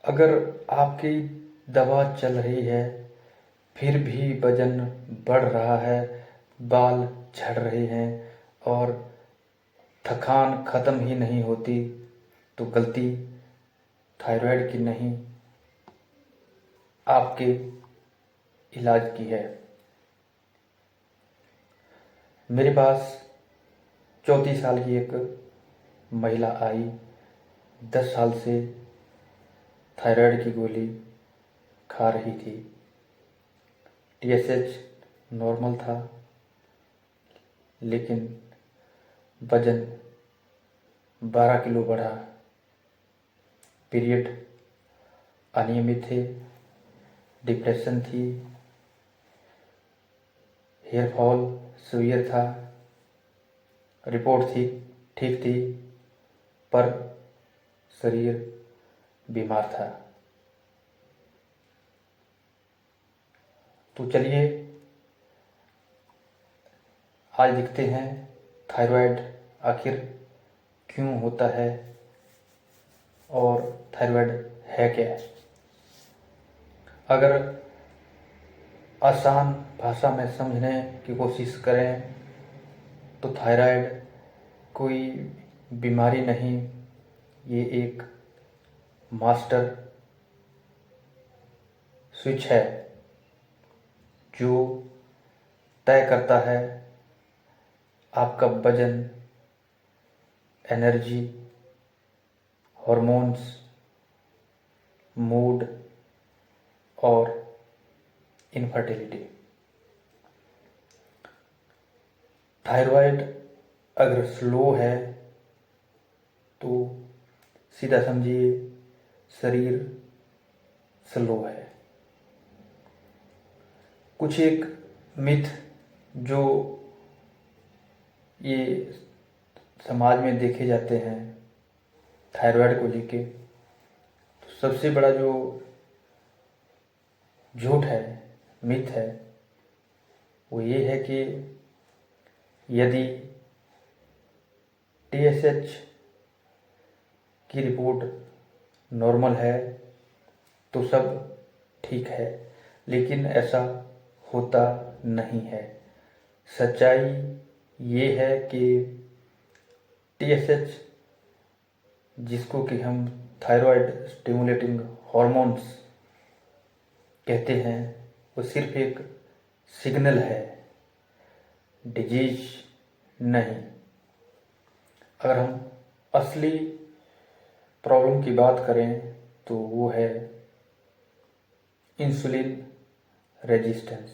अगर आपकी दवा चल रही है फिर भी वजन बढ़ रहा है, बाल झड़ रहे हैं और थकान ख़त्म ही नहीं होती, तो गलती थायराइड की नहीं, आपके इलाज की है। मेरे पास 34 साल की एक महिला आई, 10 साल से थायराइड की गोली खा रही थी। TSH नॉर्मल था, लेकिन वजन 12 किलो बढ़ा। पीरियड अनियमित थे, डिप्रेशन थी, हेयर फॉल सीवियर था। रिपोर्ट थी ठीक थी, पर शरीर बीमार था। तो चलिए आज देखते हैं थायराइड आखिर क्यों होता है और थायराइड है क्या। अगर आसान भाषा में समझने की कोशिश करें तो थायराइड कोई बीमारी नहीं, ये एक मास्टर स्विच है जो तय करता है आपका वजन, एनर्जी, हॉर्मोन्स, मूड और इनफर्टिलिटी। थायराइड अगर स्लो है तो सीधा समझिए शरीर स्लो है। कुछ एक मिथ जो ये समाज में देखे जाते हैं थायराइड को लेके, तो सबसे बड़ा जो झूठ है, मिथ है, वो ये है कि यदि TSH की रिपोर्ट नॉर्मल है तो सब ठीक है, लेकिन ऐसा होता नहीं है। सच्चाई ये है कि TSH, जिसको कि हम थायराइड स्टिमुलेटिंग हॉर्मोन्स कहते हैं, वो सिर्फ एक सिग्नल है, डिजीज नहीं। अगर हम असली प्रॉब्लम की बात करें तो वो है इंसुलिन रेजिस्टेंस।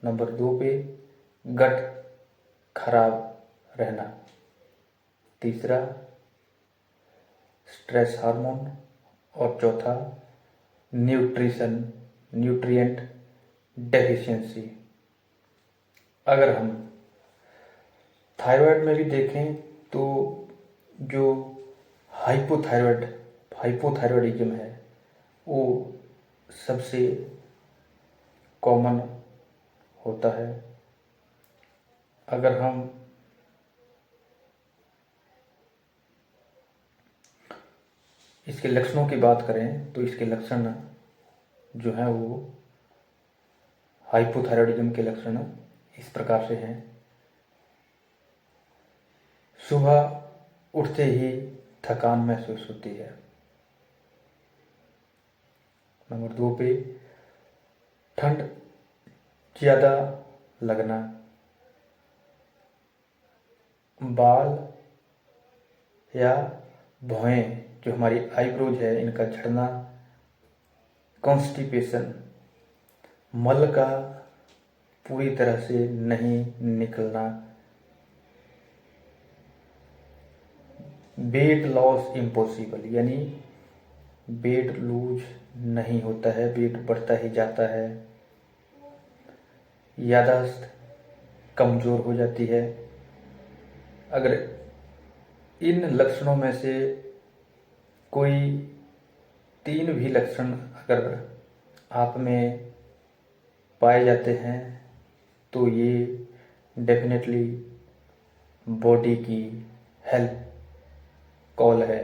नंबर 2 पे गट खराब रहना। तीसरा स्ट्रेस हार्मोन और चौथा न्यूट्रिएंट डेफिशिएंसी। अगर हम थायराइड में भी देखें तो जो हाइपोथायरॉयडिज्म है वो सबसे कॉमन होता है। अगर हम इसके लक्षणों की बात करें तो इसके लक्षण जो हैं वो हाइपोथायरॉयडिज्म के लक्षण इस प्रकार से हैं। सुबह उठते ही थकान महसूस होती है। नंबर 2 पे ठंड ज़्यादा लगना, बाल या भौहें जो हमारी आईब्रोज है इनका झड़ना, कॉन्स्टिपेशन, मल का पूरी तरह से नहीं निकलना, वेट लॉस इम्पॉसिबल, यानी वेट लूज नहीं होता है, वेट बढ़ता ही जाता है, याददाश्त कमज़ोर हो जाती है। अगर इन लक्षणों में से कोई 3 भी लक्षण अगर आप में पाए जाते हैं तो ये डेफिनेटली बॉडी की हेल्प कॉल है।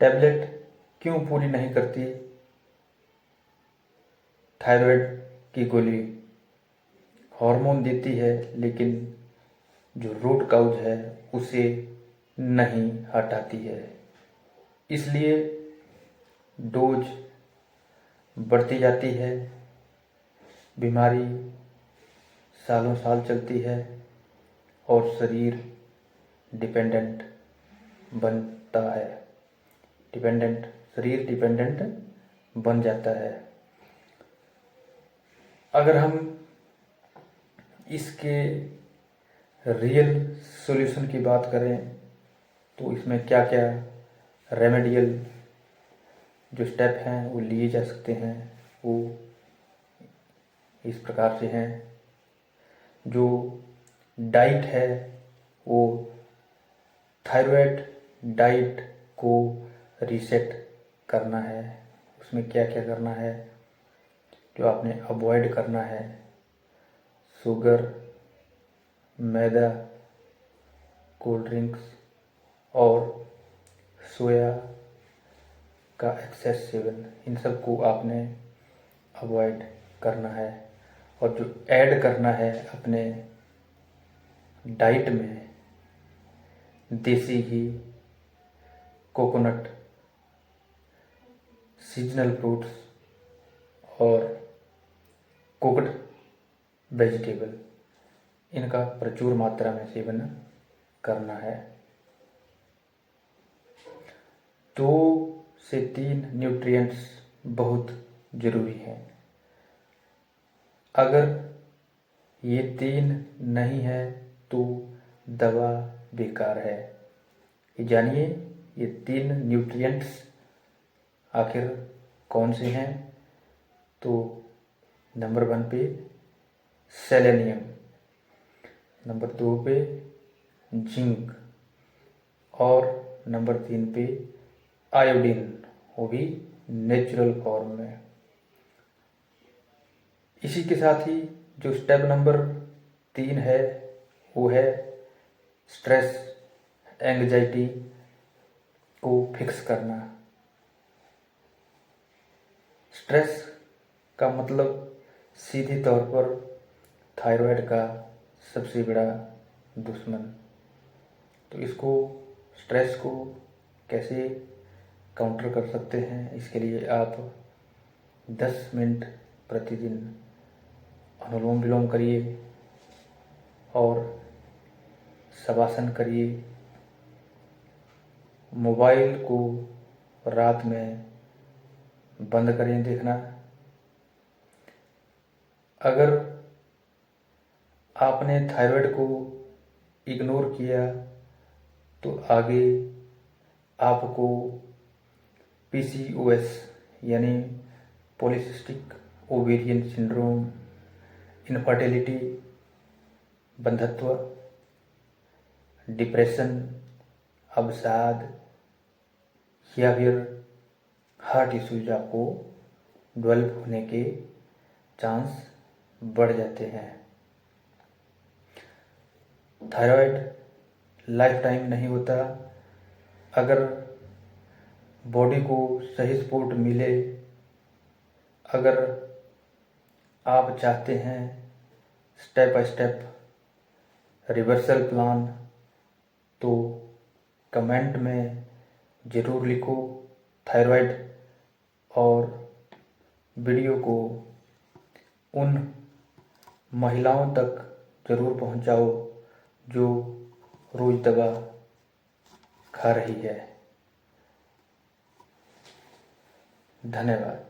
टैबलेट क्यों पूरी नहीं करती थायराइड की गोली? हार्मोन देती है लेकिन जो रूट काउज है उसे नहीं हटाती है, इसलिए डोज बढ़ती जाती है, बीमारी सालों साल चलती है और शरीर डिपेंडेंट बनता है, शरीर डिपेंडेंट बन जाता है। अगर हम इसके रियल सॉल्यूशन की बात करें तो इसमें क्या क्या रेमेडियल जो स्टेप हैं वो लिए जा सकते हैं, वो इस प्रकार से हैं। जो डाइट है वो थायराइड डाइट को रीसेट करना है। उसमें क्या क्या करना है, जो आपने अवॉइड करना है, शुगर, मैदा, कोल्ड ड्रिंक्स और सोया का एक्सेस सेवन, इन सब को आपने अवॉइड करना है। और जो ऐड करना है अपने डाइट में, देसी घी, कोकोनट, सीजनल फ्रूट्स और कुक्ड वेजिटेबल, इनका प्रचुर मात्रा में सेवन करना है। 2 से 3 न्यूट्रिएंट्स बहुत ज़रूरी हैं। अगर ये 3 नहीं है तो दवा बेकार है। ये जानिए ये 3 न्यूट्रिएंट्स आखिर कौन से हैं? तो नंबर 1 पे सेलेनियम, नंबर 2 पे जिंक और नंबर 3 पे आयोडीन, वो भी नेचुरल फॉर्म में। इसी के साथ ही जो स्टेप नंबर 3 है वो है स्ट्रेस एंग्जाइटी को फिक्स करना। स्ट्रेस का मतलब सीधे तौर पर थायराइड का सबसे बड़ा दुश्मन। तो इसको, स्ट्रेस को कैसे काउंटर कर सकते हैं, इसके लिए आप 10 मिनट प्रतिदिन अनुलोम विलोम करिए और शवासन करिए। मोबाइल को रात में बंद करें देखना। अगर आपने थायराइड को इग्नोर किया तो आगे आपको PCOS यानी पॉलीसिस्टिक ओवेरियन सिंड्रोम, इनफर्टिलिटी, बंधत्व, डिप्रेशन, अवसाद या फिर हार्ट इश्यूज आपको डेवलप होने के चांस बढ़ जाते हैं। थायराइड लाइफ टाइम नहीं होता। अगर बॉडी को सही सपोर्ट मिले, अगर आप चाहते हैं step by step reversal plan, तो कमेंट में ज़रूर लिखो थायराइड और वीडियो को उन महिलाओं तक ज़रूर पहुंचाओ जो रोज़ दवा खा रही है। धन्यवाद।